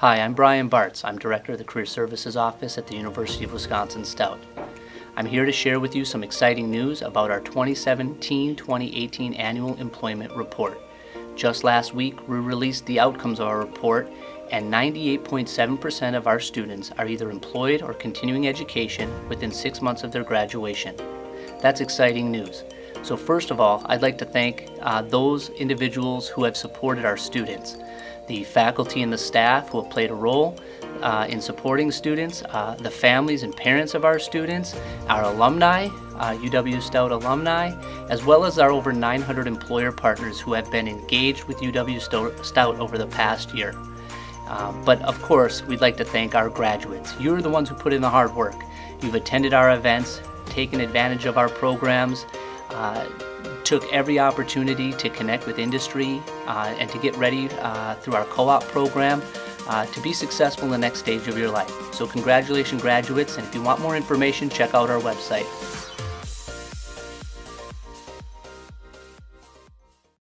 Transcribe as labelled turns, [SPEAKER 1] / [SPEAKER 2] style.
[SPEAKER 1] Hi, I'm Brian Bartz. I'm Director of the Career Services Office at the University of Wisconsin-Stout. I'm here to share with you some exciting news about our 2017-2018 Annual Employment Report. Just last week, we released the outcomes of our report, and 98.7% of our students are either employed or continuing education within 6 months of their graduation. That's exciting news. So first of all, I'd like to thank those individuals who have supported our students. The faculty and the staff who have played a role in supporting students, the families and parents of our students, our alumni, UW-Stout alumni, as well as our over 900 employer partners who have been engaged with UW-Stout over the past year. But of course, we'd like to thank our graduates. You're the ones who put in the hard work. You've attended our events, taken advantage of our programs, took every opportunity to connect with industry and to get ready through our co-op program to be successful in the next stage of your life. So congratulations, graduates, and if you want more information, check out our website.